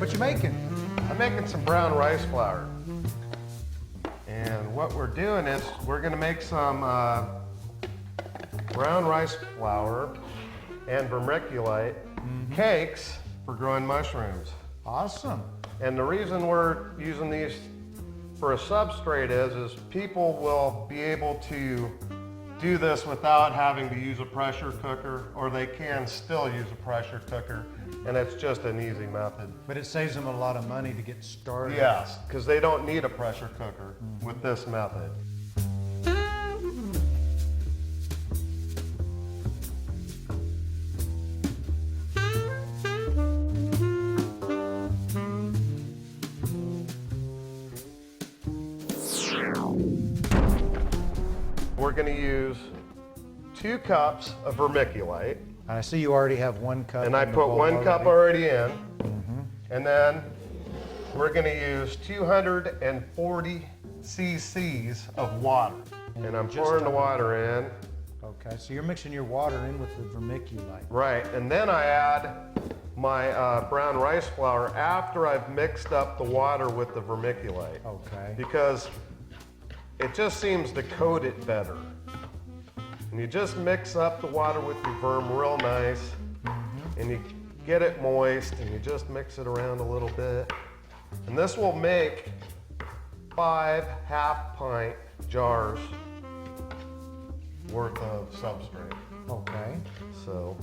What you making? I'm making some brown rice flour. And what we're doing is we're gonna make some brown rice flour and vermiculite cakes for growing mushrooms. Awesome. And the reason we're using these for a substrate is people will be able to do this without having to use a pressure cooker, or they can still use a pressure cooker, and it's just an easy method. But it saves them a lot of money to get started. Yes, because they don't need a pressure cooker with this method. We're going to use 2 cups of vermiculite. I see you already have 1 cup. And I put 1 cup already in. And then we're going to use 240 cc's of water. And I'm pouring the water in. Okay, so you're mixing your water in with the vermiculite. Right, and then I add my brown rice flour after I've mixed up the water with the vermiculite. Okay. Because it just seems to coat it better. And you just mix up the water with your verm real nice, and you get it moist, and you just mix it around a little bit. And this will make 5 half-pint jars worth of substrate. Okay. So,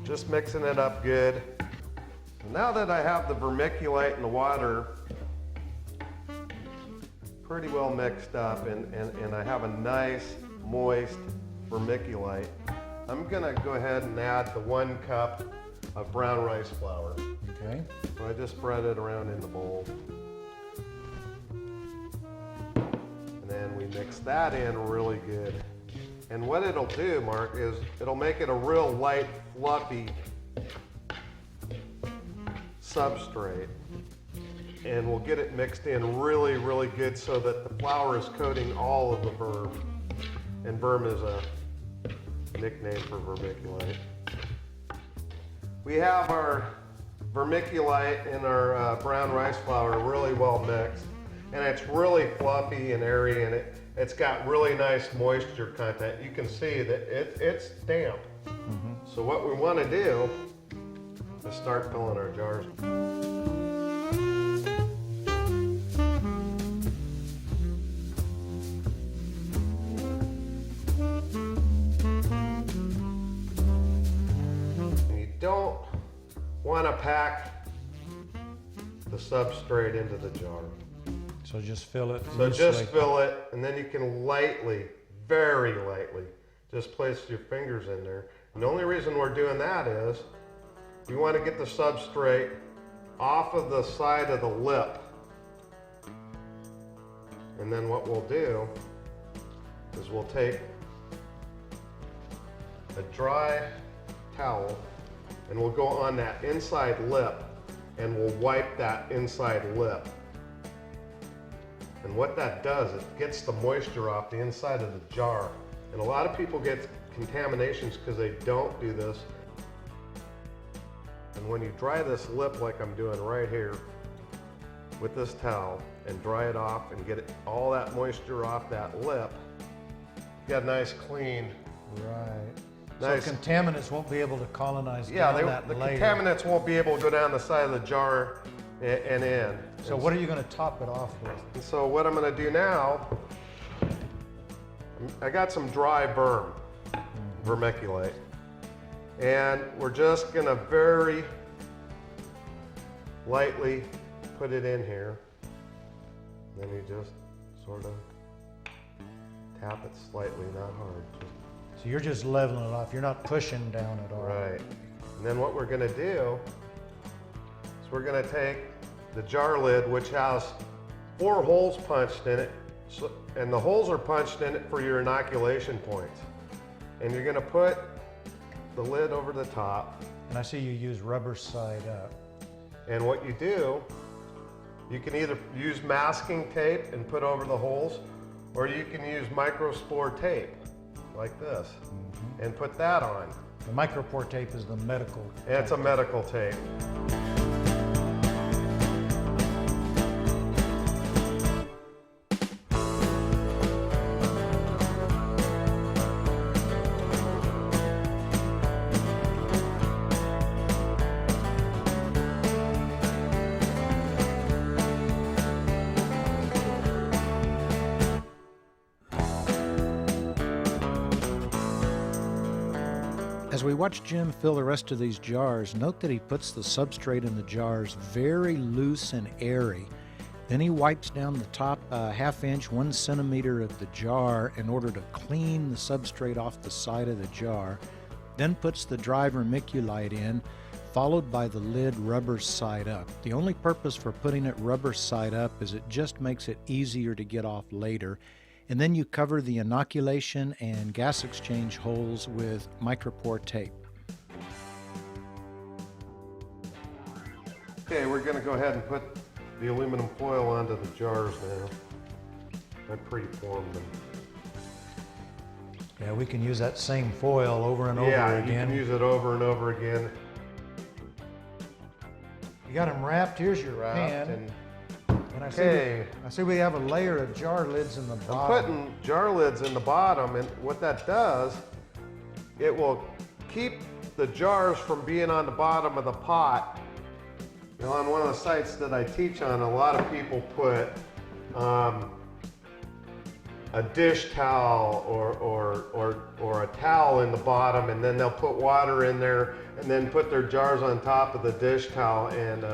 just mixing it up good. And now that I have the vermiculite and the water pretty well mixed up, and I have a nice, moist vermiculite, I'm gonna go ahead and add the 1 cup of brown rice flour. Okay. So I just spread it around in the bowl. And then we mix that in really good. And what it'll do, Mark, is it'll make it a real light, fluffy substrate. And we'll get it mixed in really, really good so that the flour is coating all of the verm. And verm is a nickname for vermiculite. We have our vermiculite and our brown rice flour really well mixed. And it's really fluffy and airy, and it's got really nice moisture content. You can see that it's damp. So what we want to do is start filling our jars. Don't want to pack the substrate into the jar. So just fill it. So just fill it, and then you can lightly, very lightly, just place your fingers in there. And the only reason we're doing that is you want to get the substrate off of the side of the lip. And then what we'll do is we'll take a dry towel and we'll go on that inside lip and we'll wipe that inside lip. And what that does, it gets the moisture off the inside of the jar. And a lot of people get contaminations because they don't do this. And when you dry this lip like I'm doing right here with this towel and dry it off and get all that moisture off that lip, you got a nice clean. Right. Nice. So contaminants won't be able to colonize the that layer. contaminants won't be able to go down the side of the jar and in. So what are you going to top it off with? And so what I'm going to do now, I got some dry vermiculite, and we're just going to very lightly put it in here. Then you just sort of tap it slightly, not hard. So you're just leveling it off. You're not pushing down at all. Right. And then what we're going to do is we're going to take the jar lid, which has 4 holes punched in it, and the holes are punched in it for your inoculation points. And you're going to put the lid over the top. And I see you use rubber side up. And what you do, you can either use masking tape and put over the holes, or you can use microspore tape like this and put that on. The micropore tape is the medical And it's a medical tape. As we watch Jim fill the rest of these jars, note that he puts the substrate in the jars very loose and airy. Then he wipes down the top ½ inch, 1 centimeter of the jar in order to clean the substrate off the side of the jar. Then puts the dry vermiculite in, followed by the lid rubber side up. The only purpose for putting it rubber side up is it just makes it easier to get off later. And then you cover the inoculation and gas exchange holes with micropore tape. Okay, we're going to go ahead and put the aluminum foil onto the jars now. I pre-formed them. Yeah, we can use that same foil over and over again. Yeah, you can use it over and over again. You got them wrapped. Here's your pan. And I see we have a layer of jar lids in the bottom. I'm putting jar lids in the bottom, and what that does, it will keep the jars from being on the bottom of the pot. You know, on one of the sites that I teach on, a lot of people put a dish towel or a towel in the bottom, and then they'll put water in there and then put their jars on top of the dish towel, and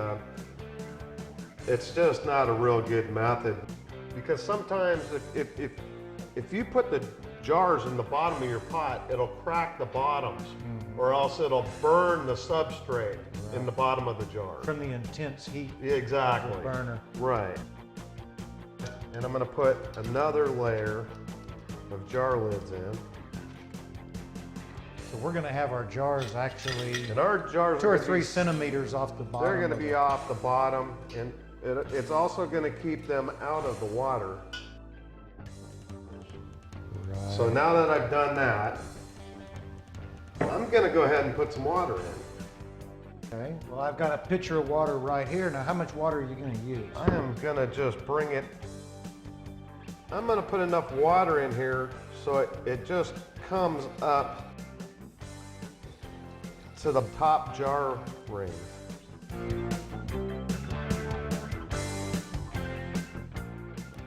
it's just not a real good method, because sometimes if you put the jars in the bottom of your pot, it'll crack the bottoms, or else it'll burn the substrate in the bottom of the jar. From the intense heat. Exactly. Of the burner. Right. And I'm going to put another layer of jar lids in. So we're going to have our jars actually and our jars 2 or 3 centimeters off the bottom. They're going to be off the bottom, and it's also going to keep them out of the water. Right. So now that I've done that, I'm going to go ahead and put some water in. Okay, well, I've got a pitcher of water right here. Now, how much water are you going to use? I am going to just bring it. I'm going to put enough water in here so it just comes up to the top jar ring.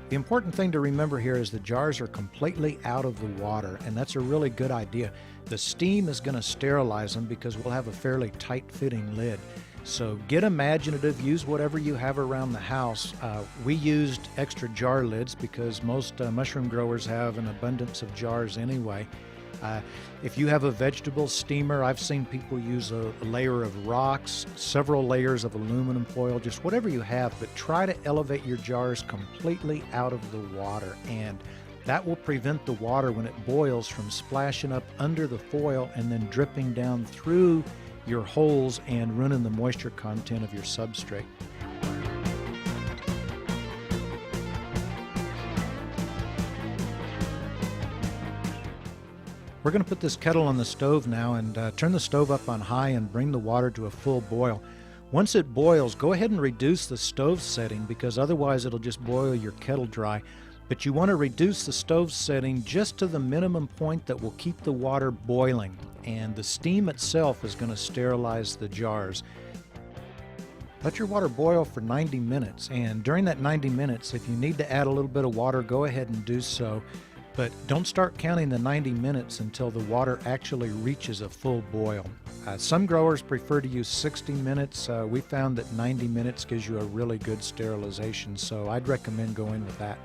The important thing to remember here is the jars are completely out of the water, and that's a really good idea. The steam is going to sterilize them because we'll have a fairly tight-fitting lid. So get imaginative, use whatever you have around the house. We used extra jar lids because most mushroom growers have an abundance of jars anyway. If you have a vegetable steamer, I've seen people use a layer of rocks, several layers of aluminum foil, just whatever you have, but try to elevate your jars completely out of the water, and that will prevent the water when it boils from splashing up under the foil and then dripping down through your holes and ruining the moisture content of your substrate. We're going to put this kettle on the stove now and turn the stove up on high and bring the water to a full boil. Once it boils, go ahead and reduce the stove setting because otherwise it'll just boil your kettle dry. But you want to reduce the stove setting just to the minimum point that will keep the water boiling, and the steam itself is going to sterilize the jars. Let your water boil for 90 minutes, and during that 90 minutes, if you need to add a little bit of water, go ahead and do so. But don't start counting the 90 minutes until the water actually reaches a full boil. Some growers prefer to use 60 minutes. We found that 90 minutes gives you a really good sterilization, so I'd recommend going with that.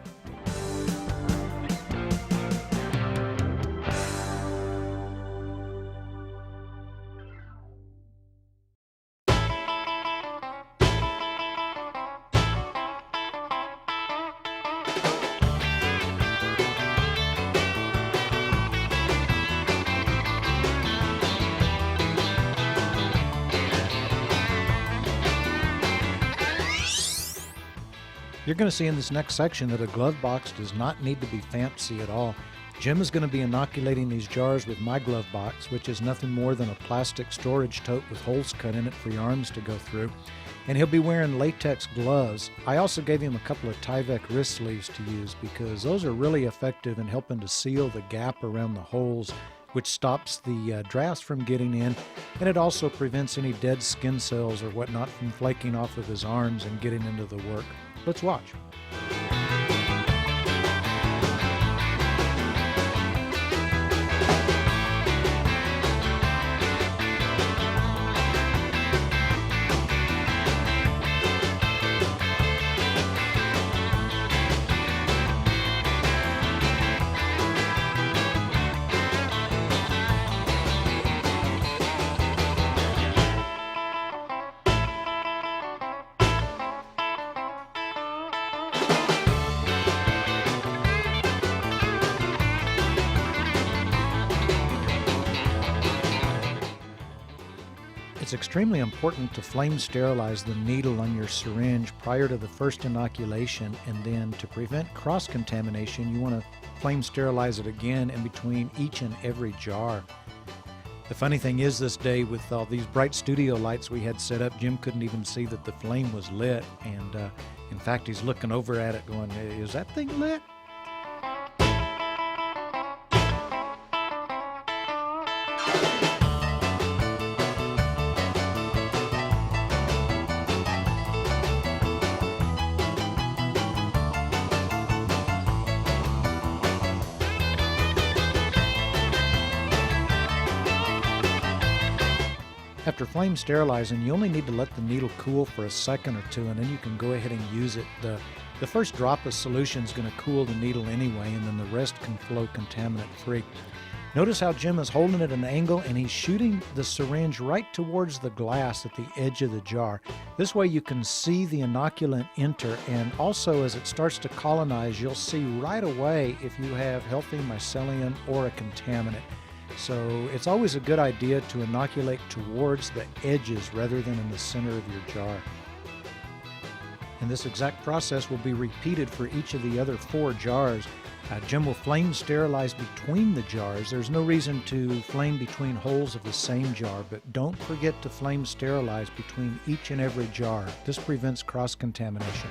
You're going to see in this next section that a glove box does not need to be fancy at all. Jim is going to be inoculating these jars with my glove box, which is nothing more than a plastic storage tote with holes cut in it for your arms to go through. And he'll be wearing latex gloves. I also gave him a couple of Tyvek wrist sleeves to use because those are really effective in helping to seal the gap around the holes, which stops the drafts from getting in, and it also prevents any dead skin cells or whatnot from flaking off of his arms and getting into the work. Let's watch. It's extremely important to flame sterilize the needle on your syringe prior to the first inoculation, and then to prevent cross-contamination, you want to flame sterilize it again in between each and every jar. The funny thing is, this day, with all these bright studio lights we had set up, Jim couldn't even see that the flame was lit, and in fact, he's looking over at it going, "Hey, is that thing lit?" After flame sterilizing, you only need to let the needle cool for a second or two, and then you can go ahead and use it. The first drop of solution is going to cool the needle anyway, and then the rest can flow contaminant-free. Notice how Jim is holding it at an angle, and he's shooting the syringe right towards the glass at the edge of the jar. This way you can see the inoculant enter, and also as it starts to colonize, you'll see right away if you have healthy mycelium or a contaminant. So it's always a good idea to inoculate towards the edges rather than in the center of your jar. And this exact process will be repeated for each of the other 4 jars. Jim will flame sterilize between the jars. There's no reason to flame between holes of the same jar, but don't forget to flame sterilize between each and every jar. This prevents cross-contamination.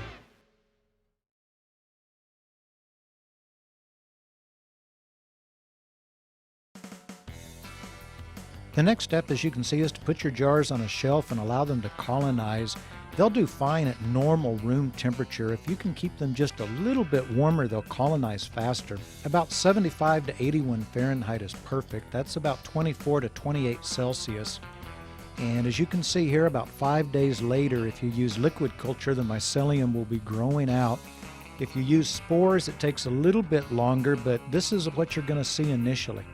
The next step, as you can see, is to put your jars on a shelf and allow them to colonize. They'll do fine at normal room temperature. If you can keep them just a little bit warmer, they'll colonize faster. About 75 to 81 Fahrenheit is perfect. That's about 24 to 28 Celsius. And as you can see here, about 5 days later, if you use liquid culture, the mycelium will be growing out. If you use spores, it takes a little bit longer, but this is what you're going to see initially.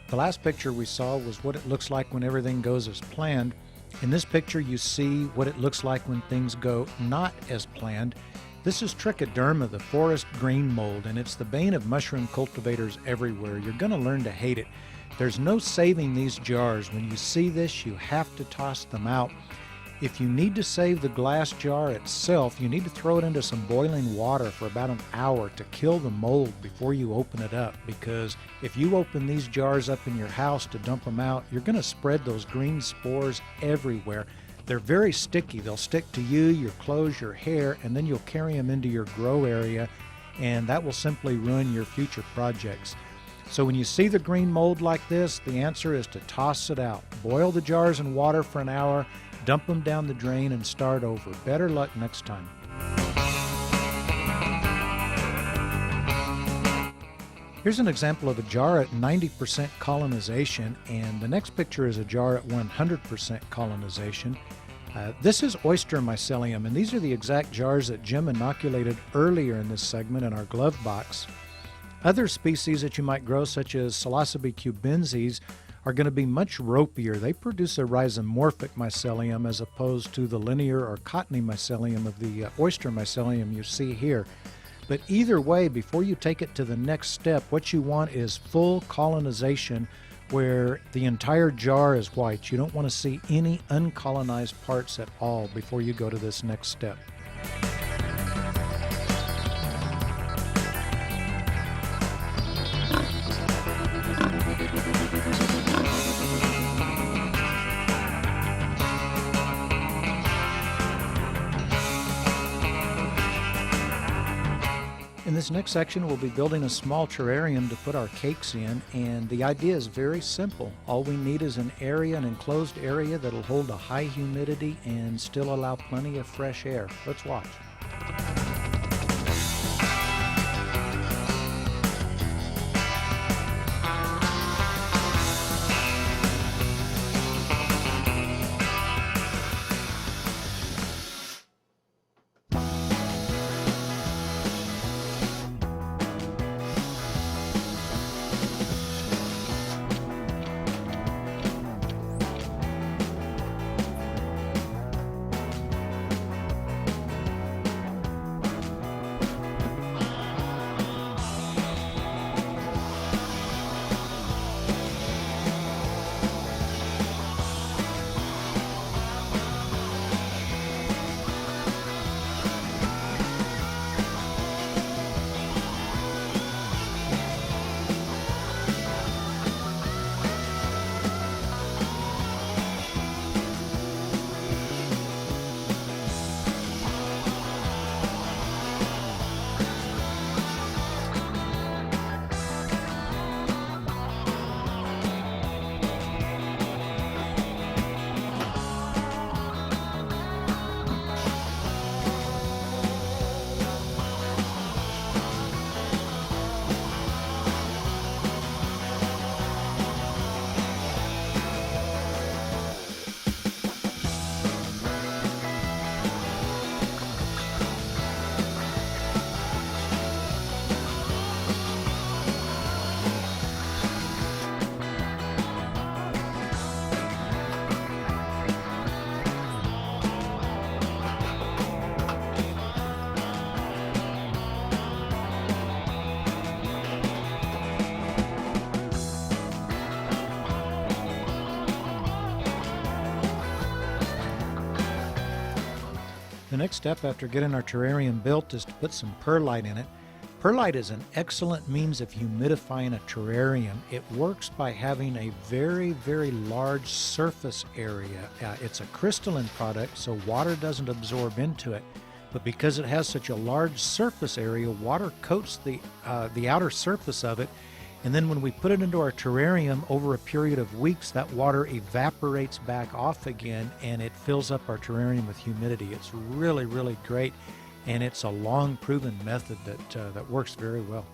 The last picture we saw was what it looks like when everything goes as planned. In this picture, you see what it looks like when things go not as planned. This is trichoderma, the forest green mold, and it's the bane of mushroom cultivators everywhere. You're going to learn to hate it. There's no saving these jars. When you see this, you have to toss them out. If you need to save the glass jar itself, you need to throw it into some boiling water for about an hour to kill the mold before you open it up, because if you open these jars up in your house to dump them out, you're going to spread those green spores everywhere. They're very sticky. They'll stick to you, your clothes, your hair, and then you'll carry them into your grow area, and that will simply ruin your future projects. So when you see the green mold like this, the answer is to toss it out. Boil the jars in water for an hour, dump them down the drain, and start over. Better luck next time. Here's an example of a jar at 90% colonization, and the next picture is a jar at 100% colonization. This is oyster mycelium, and these are the exact jars that Jim inoculated earlier in this segment in our glove box. Other species that you might grow, such as Psilocybe cubensis, are going to be much ropier. They produce a rhizomorphic mycelium as opposed to the linear or cottony mycelium of the oyster mycelium you see here. But either way, before you take it to the next step, what you want is full colonization where the entire jar is white. You don't want to see any uncolonized parts at all before you go to this next step. In this next section, we'll be building a small terrarium to put our cakes in, and the idea is very simple. All we need is an enclosed area that'll hold a high humidity and still allow plenty of fresh air. Let's watch. The next step after getting our terrarium built is to put some perlite in it. Perlite is an excellent means of humidifying a terrarium. It works by having a very, very large surface area. It's a crystalline product, so water doesn't absorb into it. But because it has such a large surface area, water coats the outer surface of it. And then when we put it into our terrarium over a period of weeks, that water evaporates back off again and it fills up our terrarium with humidity. It's really, really great. And it's a long proven method that works very well.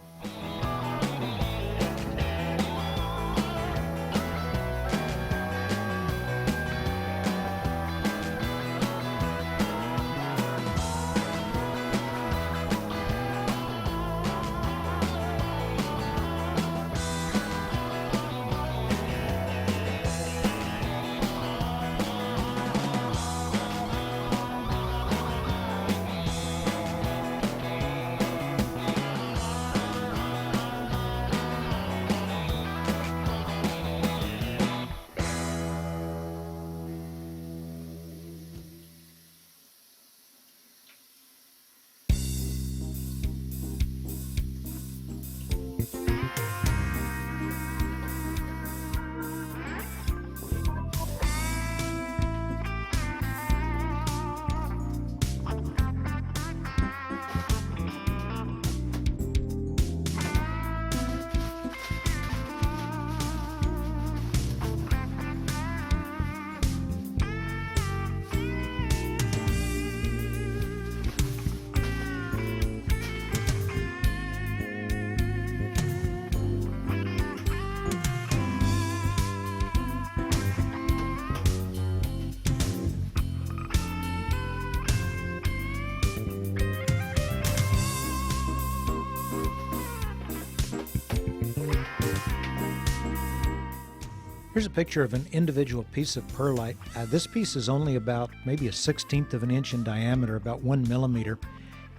Here's a picture of an individual piece of perlite. This piece is only about maybe a 1/16 of an inch in diameter, about 1 millimeter.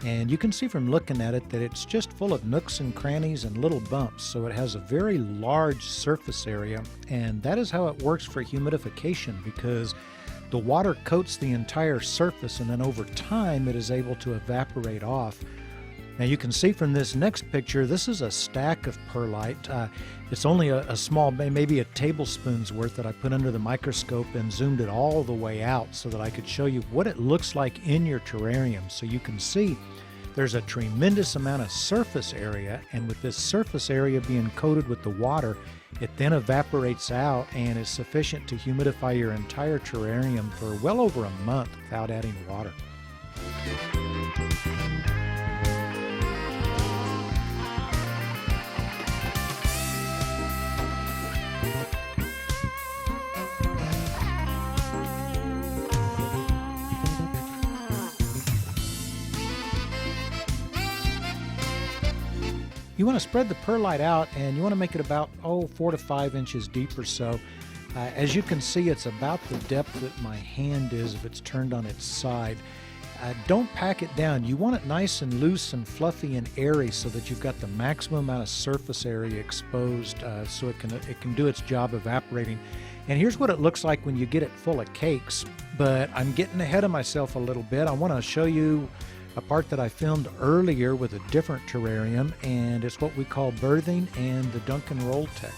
And you can see from looking at it that it's just full of nooks and crannies and little bumps. So it has a very large surface area. And that is how it works for humidification, because the water coats the entire surface and then over time it is able to evaporate off. Now you can see from this next picture, this is a stack of perlite. It's only a small, maybe a tablespoon's worth, that I put under the microscope and zoomed it all the way out so that I could show you what it looks like in your terrarium. So you can see there's a tremendous amount of surface area, and with this surface area being coated with the water, it then evaporates out and is sufficient to humidify your entire terrarium for well over a month without adding water. You want to spread the perlite out, and you want to make it about 4 to 5 inches deep or so. As you can see, it's about the depth that my hand is if it's turned on its side. Don't pack it down. You want it nice and loose and fluffy and airy so that you've got the maximum amount of surface area exposed, so it can do its job evaporating. And here's what it looks like when you get it full of cakes. But I'm getting ahead of myself a little bit. I want to show you a part that I filmed earlier with a different terrarium, and it's what we call birthing and the dunk and roll tech.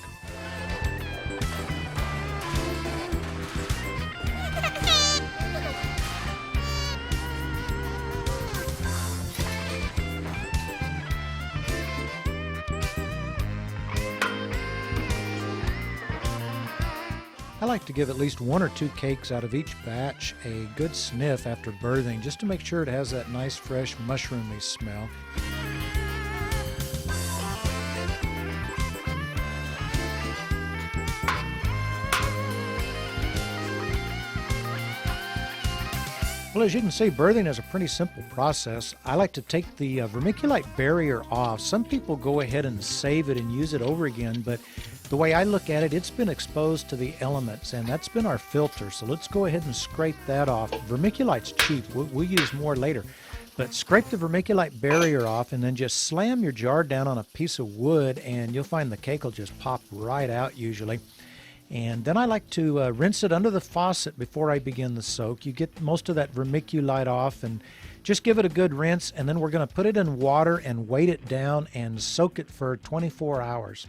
I like to give at least 1 or 2 cakes out of each batch a good sniff after birthing, just to make sure it has that nice, fresh, mushroomy smell. Well, as you can see, birthing is a pretty simple process. I like to take the vermiculite barrier off. Some people go ahead and save it and use it over again, but the way I look at it, it's been exposed to the elements, and that's been our filter. So let's go ahead and scrape that off. Vermiculite's cheap. We'll use more later. But scrape the vermiculite barrier off and then just slam your jar down on a piece of wood, and you'll find the cake will just pop right out usually. And then I like to rinse it under the faucet before I begin the soak. You get most of that vermiculite off and just give it a good rinse, and then we're going to put it in water and weight it down and soak it for 24 hours.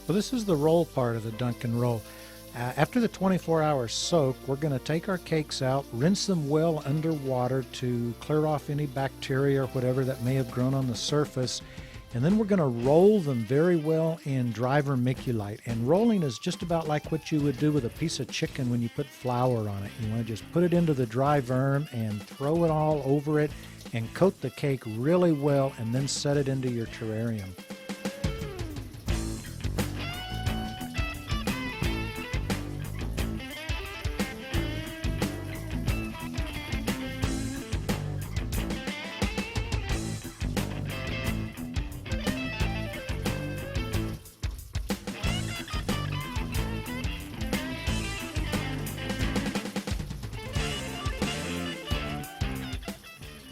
Well, this is the roll part of the Dunkin' roll. After the 24-hour soak, we're going to take our cakes out, rinse them well under water to clear off any bacteria or whatever that may have grown on the surface. And then we're going to roll them very well in dry vermiculite. And rolling is just about like what you would do with a piece of chicken when you put flour on it. You want to just put it into the dry verm and throw it all over it and coat the cake really well and then set it into your terrarium.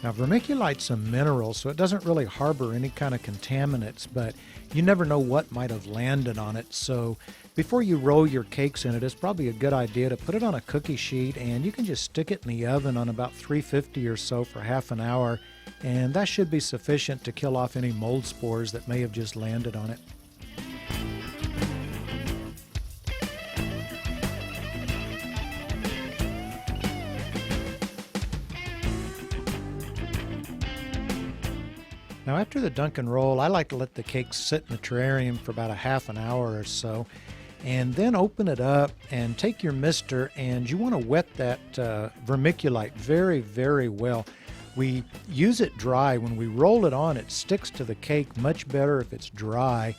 Now, vermiculite's a mineral, so it doesn't really harbor any kind of contaminants, but you never know what might have landed on it. So before you roll your cakes in it, it's probably a good idea to put it on a cookie sheet, and you can just stick it in the oven on about 350 or so for half an hour, and that should be sufficient to kill off any mold spores that may have just landed on it. Now, after the Dunkin' roll, I like to let the cakes sit in the terrarium for about a half an hour or so, and then open it up and take your mister, and you want to wet that vermiculite very, very well. We use it dry. When we roll it on, it sticks to the cake much better if it's dry.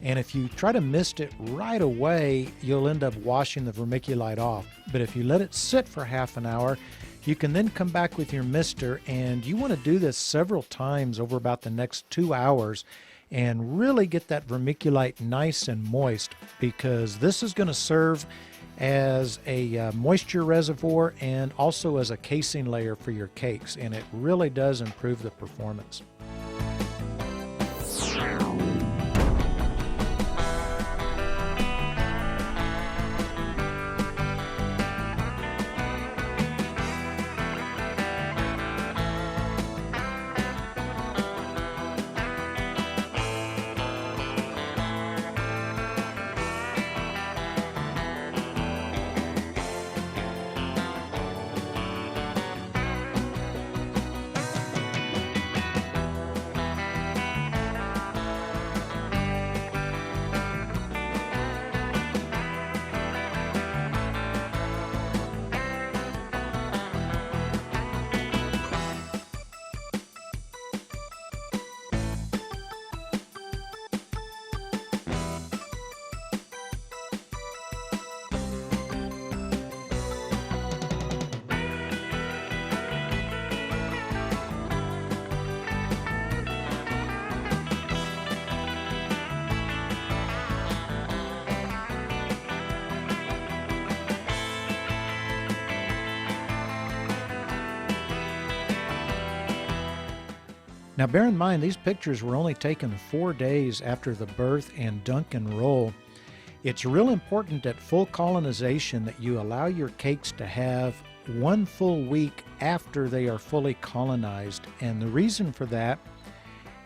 And if you try to mist it right away, you'll end up washing the vermiculite off. But if you let it sit for half an hour, you can then come back with your mister, and you want to do this several times over about the next 2 hours and really get that vermiculite nice and moist, because this is going to serve as a moisture reservoir and also as a casing layer for your cakes, and it really does improve the performance. Now, bear in mind, these pictures were only taken 4 days after the birth and Dunkin' roll. It's real important at full colonization that you allow your cakes to have 1 full week after they are fully colonized. And the reason for that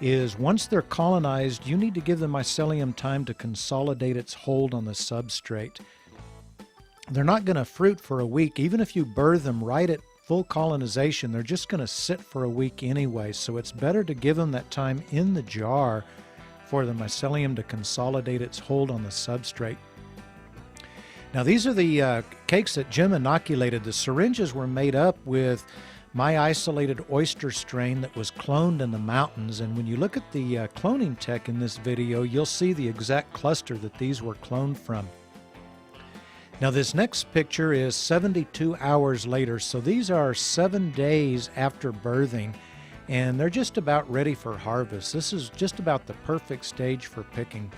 is once they're colonized, you need to give the mycelium time to consolidate its hold on the substrate. They're not going to fruit for a week. Even if you birth them right at full colonization, they're just going to sit for a week anyway. So it's better to give them that time in the jar for the mycelium to consolidate its hold on the substrate. Now these are the cakes that Jim inoculated. The syringes were made up with my isolated oyster strain that was cloned in the mountains, and when you look at the cloning tech in this video, you'll see the exact cluster that these were cloned from. Now this next picture is 72 hours later, so these are 7 days after birthing, and they're just about ready for harvest. This is just about the perfect stage for picking.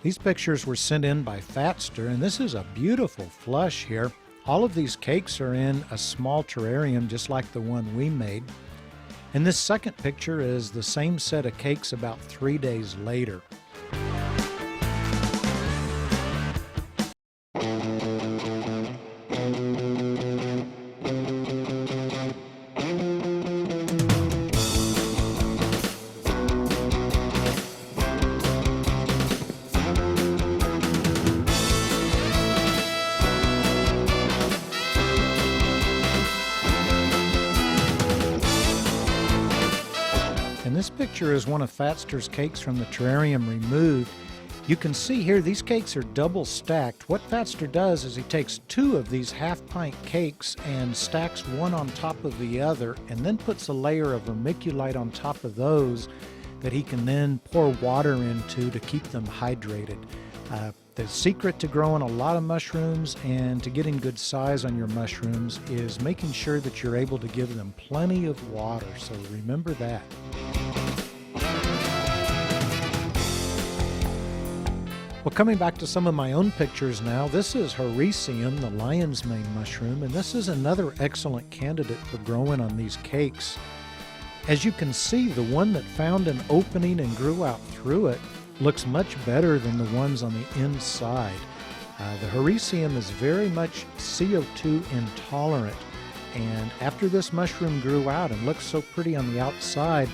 These pictures were sent in by Fatster, and this is a beautiful flush here. All of these cakes are in a small terrarium just like the one we made. And this second picture is the same set of cakes about 3 days later. And this picture is one of Fatster's cakes from the terrarium removed. You can see here these cakes are double stacked. What Fatster does is he takes 2 of these half-pint cakes and stacks one on top of the other, and then puts a layer of vermiculite on top of those that he can then pour water into to keep them hydrated. The secret to growing a lot of mushrooms and to getting good size on your mushrooms is making sure that you're able to give them plenty of water, so remember that. Well, coming back to some of my own pictures now, this is Hericium, the lion's mane mushroom, and this is another excellent candidate for growing on these cakes. As you can see, the one that found an opening and grew out through it looks much better than the ones on the inside. The Hericium is very much CO2 intolerant, and after this mushroom grew out and looked so pretty on the outside,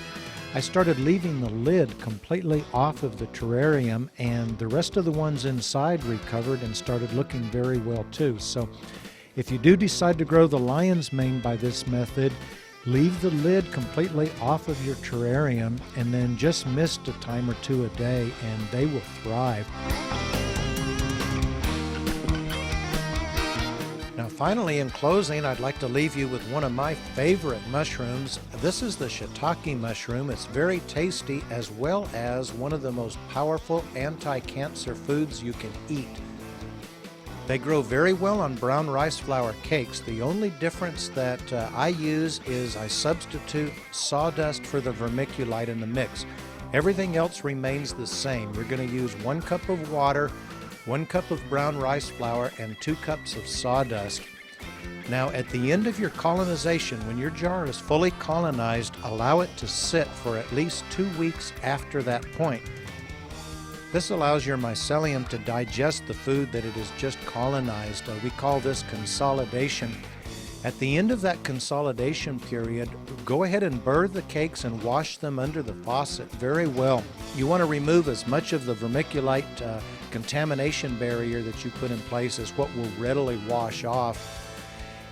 I started leaving the lid completely off of the terrarium, and the rest of the ones inside recovered and started looking very well too. So if you do decide to grow the lion's mane by this method, leave the lid completely off of your terrarium and then just mist a time or 2 a day, and they will thrive. Now finally, in closing, I'd like to leave you with one of my favorite mushrooms. This is the shiitake mushroom. It's very tasty, as well as one of the most powerful anti-cancer foods you can eat. They grow very well on brown rice flour cakes. The only difference that I use is I substitute sawdust for the vermiculite in the mix. Everything else remains the same. You're going to use 1 cup of water, 1 cup of brown rice flour, and 2 cups of sawdust. Now, at the end of your colonization, when your jar is fully colonized, allow it to sit for at least 2 weeks after that point. This allows your mycelium to digest the food that it has just colonized. We call this consolidation. At the end of that consolidation period, go ahead and burr the cakes and wash them under the faucet very well. You want to remove as much of the vermiculite contamination barrier that you put in place as what will readily wash off.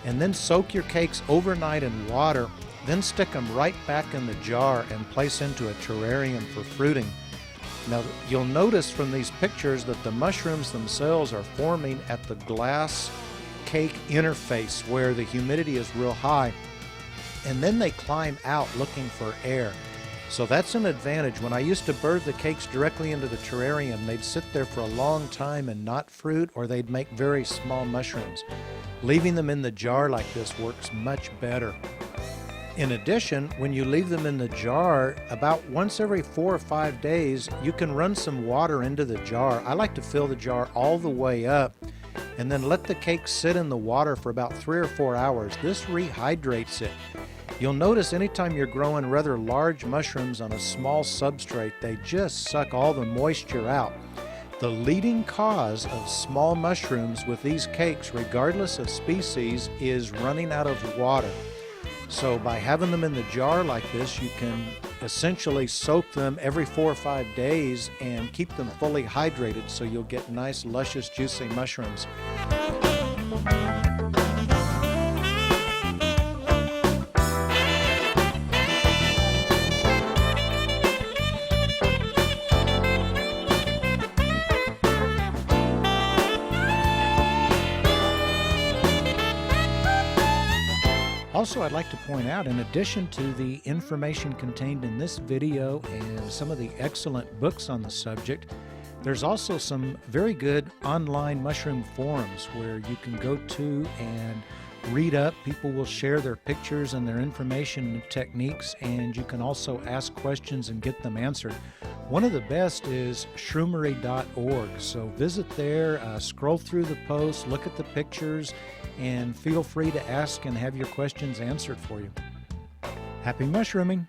And then soak your cakes overnight in water, then stick them right back in the jar and place into a terrarium for fruiting. Now, you'll notice from these pictures that the mushrooms themselves are forming at the glass cake interface where the humidity is real high, and then they climb out looking for air. So that's an advantage. When I used to burr the cakes directly into the terrarium, they'd sit there for a long time and not fruit, or they'd make very small mushrooms. Leaving them in the jar like this works much better. In addition, when you leave them in the jar, about once every 4 or 5 days, you can run some water into the jar. I like to fill the jar all the way up and then let the cake sit in the water for about 3 or 4 hours. This rehydrates it. You'll notice anytime you're growing rather large mushrooms on a small substrate, they just suck all the moisture out. The leading cause of small mushrooms with these cakes, regardless of species, is running out of water. So by having them in the jar like this, you can essentially soak them every 4 or 5 days and keep them fully hydrated, so you'll get nice, luscious, juicy mushrooms. Also, I'd like to point out, in addition to the information contained in this video and some of the excellent books on the subject, there's also some very good online mushroom forums where you can go to and read up. People will share their pictures and their information and techniques, and you can also ask questions and get them answered. One of the best is shroomery.org, so visit there, scroll through the posts, look at the pictures, and feel free to ask and have your questions answered for you. Happy mushrooming!